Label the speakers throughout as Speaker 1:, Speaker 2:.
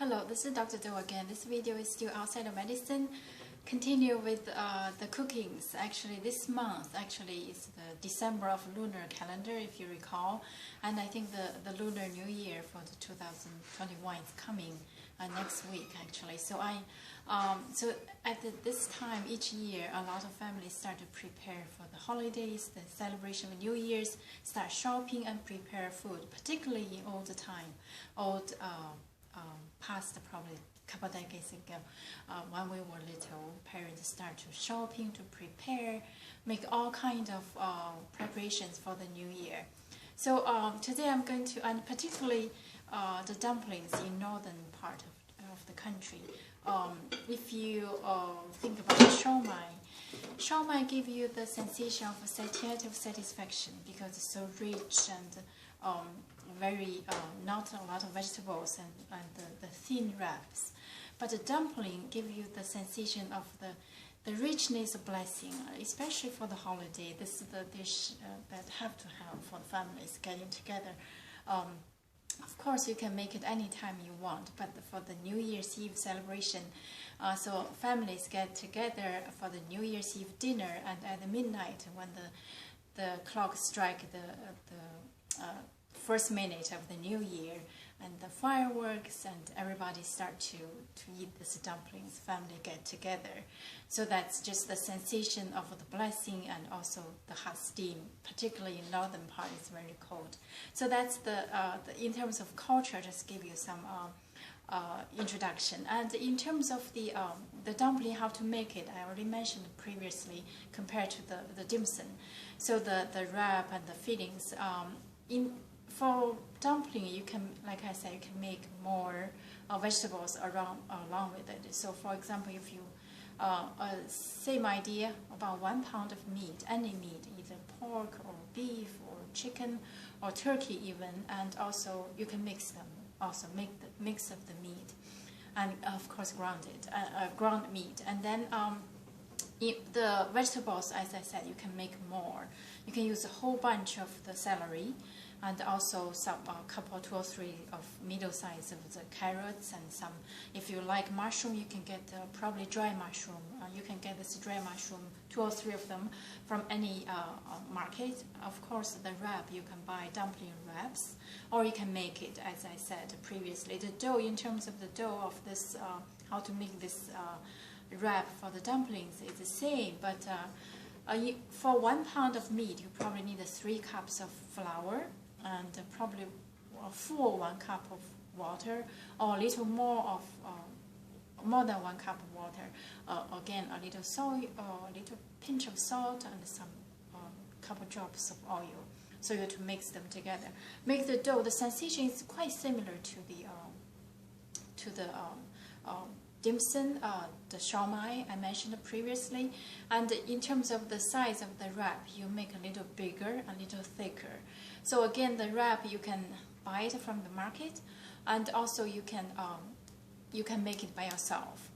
Speaker 1: Hello, this is Dr. Do again. This video is still outside of medicine. Continue with the cookings. Actually, this month is the December of lunar calendar, if you recall. And I think the Lunar New Year for the 2021 is coming next week, actually. So this time each year, a lot of families start to prepare for the holidays, the celebration of New Year's, start shopping and prepare food, particularly in old time, past probably a couple of decades ago, when we were little, parents start to shopping, to prepare, make all kinds of preparations for the new year. So today I'm going to, and particularly the dumplings in northern part of the country. If you think about shawmai give you the sensation of satiative satisfaction because it's so rich and very not a lot of vegetables and the thin wraps. But the dumpling give you the sensation of the richness of blessing, especially for the holiday. This is the dish that have to have for the families getting together. Of course, you can make it anytime you want, but for the New Year's Eve celebration, so families get together for the New Year's Eve dinner, and at midnight when the clock strike the first minute of the new year, and the fireworks, and everybody start to eat these dumplings, family get together. So that's just the sensation of the blessing and also the hot steam, particularly in northern part, it's very cold. So that's the in terms of culture, just give you some introduction. And in terms of the dumpling, how to make it, I already mentioned previously compared to the dim sum. So the wrap and the fillings, for dumpling, you can, like I said, you can make more vegetables along with it. So, for example, if you same idea, about 1 pound of meat, any meat, either pork or beef or chicken or turkey even, and also you can mix them. Also make the mix of the meat, and of course ground meat, and then the vegetables, as I said, you can make more. You can use a whole bunch of the celery, and also some couple, 2 or 3 of middle size of the carrots, and some. If you like mushroom, you can get probably dry mushroom. You can get this dry mushroom, 2 or 3 of them from any market. Of course, the wrap you can buy dumpling wraps, or you can make it, as I said previously. The dough, in terms of the dough of this, how to make this wrap for the dumplings is the same, but for 1 pound of meat, you probably need 3 cups of flour, and probably a full 1 cup of water, or a little more of more than 1 cup of water. Again, a little salt, a little pinch of salt, and some couple drops of oil. So you have to mix them together. Make the dough. The sensation is quite similar to the dim sum, the shawmai I mentioned previously. And in terms of the size of the wrap, you make a little bigger, a little thicker. So again, the wrap you can buy it from the market, and also you can make it by yourself.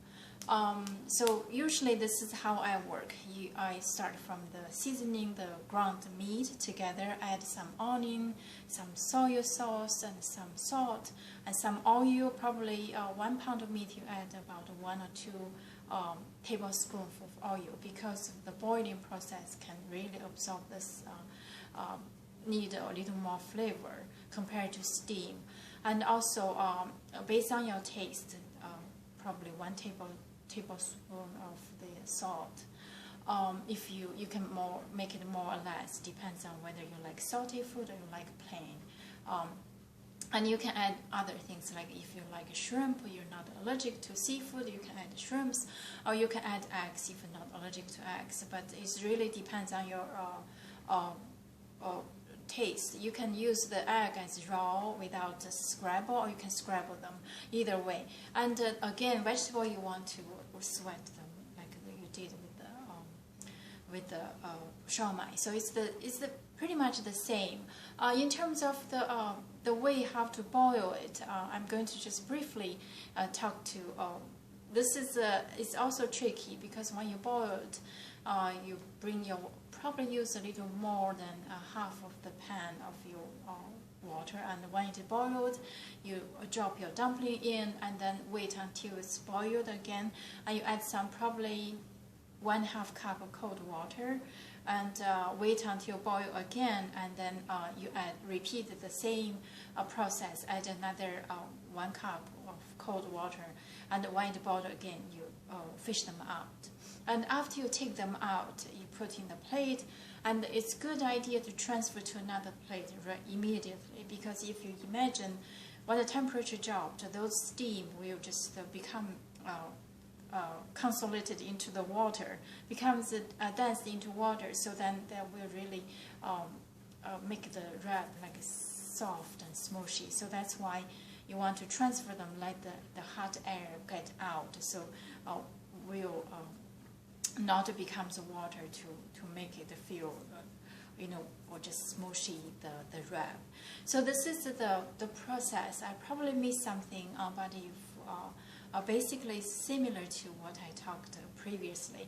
Speaker 1: So usually this is how I work. I start from the seasoning the ground meat together, add some onion, some soy sauce, and some salt, and some oil. Probably 1 pound of meat, you add about 1 or 2 tablespoons of oil, because the boiling process can really absorb this, need a little more flavor compared to steam. And also, based on your taste, probably 1 tablespoon of the salt. If you can make it more or less, depends on whether you like salty food or you like plain. And you can add other things, like if you like shrimp, or you're not allergic to seafood, you can add shrimps, or you can add eggs if you're not allergic to eggs. But it really depends on your taste. You can use the egg as raw without a scrabble, or you can scrabble them. Either way. And again, vegetable you want to sweat them like you did with the shawmai. So it's pretty much the same. In terms of the way how to boil it, I'm going to just briefly talk to. This is it's also tricky, because when you boil it, you probably use a little more than half of the pan of your water, and when it is boiled, you drop your dumpling in and then wait until it's boiled again, and you add some probably 1/2 cup of cold water, and wait until boil again, and then you repeat the same process. Add another 1 cup of cold water, and when it boils again, you fish them out. And after you take them out, you put in the plate, and it's a good idea to transfer to another plate immediately, because if you imagine when the temperature dropped, those steam will just become consolidated into the water, becomes danced into water, so then that will really make the wrap like soft and smushy. So that's why you want to transfer them, let the hot air get out, so will not becomes water to make it feel or just smushy the wrap. So this is the process. I probably missed something, but if basically similar to what I talked previously.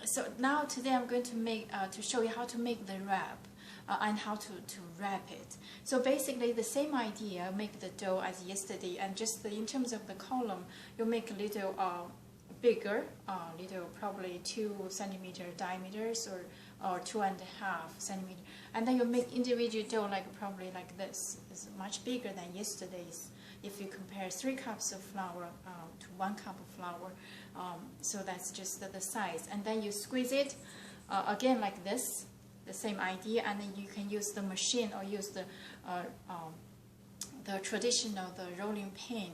Speaker 1: So now today I'm going to show you how to make the wrap and how to wrap it. So basically the same idea, make the dough as yesterday, and just in terms of the column, you make a little bigger, little probably 2 centimeter diameters or 2.5 centimeter, and then you make individual dough like probably like this. It's much bigger than yesterday's. If you compare 3 cups of flour to 1 cup of flour, so that's just the size. And then you squeeze it again like this, the same idea, and then you can use the machine or use the traditional, the rolling pin.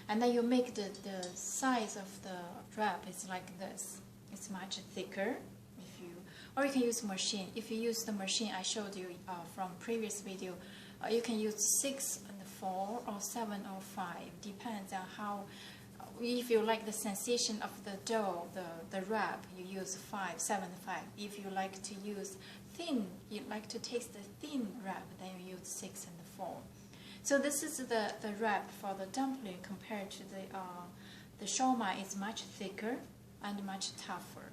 Speaker 1: And then you make the size of the wrap is like this. It's much thicker. Or you can use machine. If you use the machine I showed you from previous video, you can use 6 and 4 or 7 or 5. Depends on how. If you like the sensation of the dough, the wrap, you use 5, 7, 5. If you like to use thin, you like to taste the thin wrap, then you use 6 and 4. So this is the wrap for the dumpling compared to the shawmai. Is much thicker and much tougher.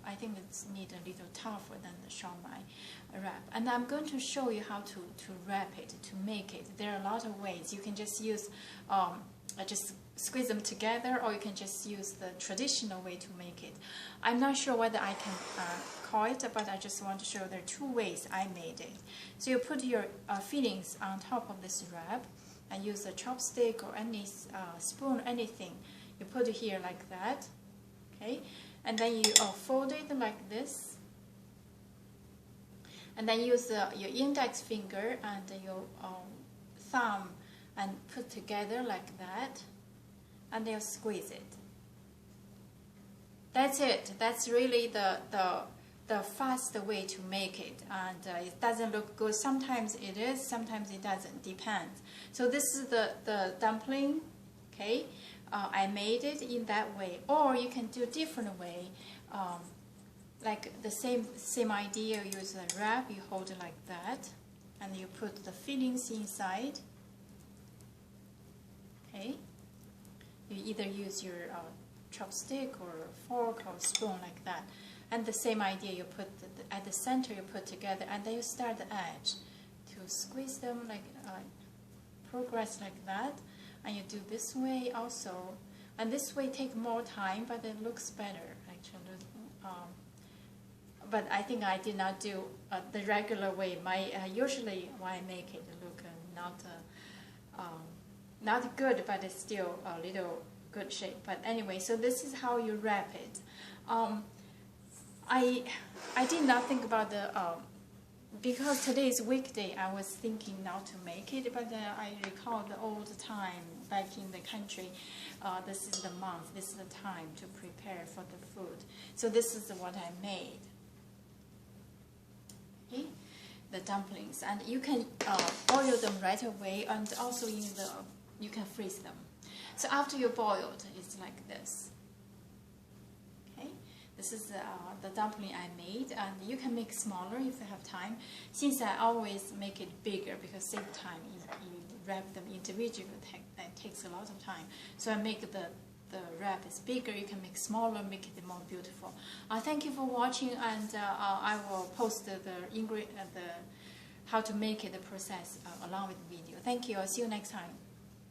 Speaker 1: I think it's need a little tougher than the shawmai wrap. And I'm going to show you how to wrap it, to make it. There are a lot of ways. You can just use, just squeeze them together, or you can just use the traditional way to make it. I'm not sure whether I can call it, but I just want to show there are 2 ways I made it. So you put your fillings on top of this wrap, and use a chopstick or any spoon, anything. You put it here like that, okay? And then you fold it like this, and then use your index finger and your thumb and put together like that, and then squeeze it. That's it. That's really the fast way to make it, and it doesn't look good. Sometimes it is, sometimes it doesn't. Depends. So this is the dumpling, okay? I made it in that way, or you can do different way, like the same idea. You use the wrap, you hold it like that, and you put the fillings inside. Okay, you either use your chopstick or fork or spoon like that, and the same idea. You put at the center, you put together, and then you start the edge to squeeze them like progress like that. And you do this way also, and this way take more time, but it looks better actually. But I think I did not do the regular way. Usually when I make it look not good, but it's still a little good shape. But anyway, so this is how you wrap it. I did not think about the because today is weekday, I was thinking not to make it, but I recall the old time back in the country. This is the month, this is the time to prepare for the food. So this is what I made. Okay, the dumplings, and you can boil them right away, and also you can freeze them. So after you boiled, it's like this. This is the dumpling I made, and you can make smaller if you have time. Since I always make it bigger, because save time, you wrap them individually, that takes a lot of time. So I make the wrap is bigger. You can make smaller, make it more beautiful. Thank you for watching, and I will post how to make it, the process along with the video. Thank you. I'll see you next time.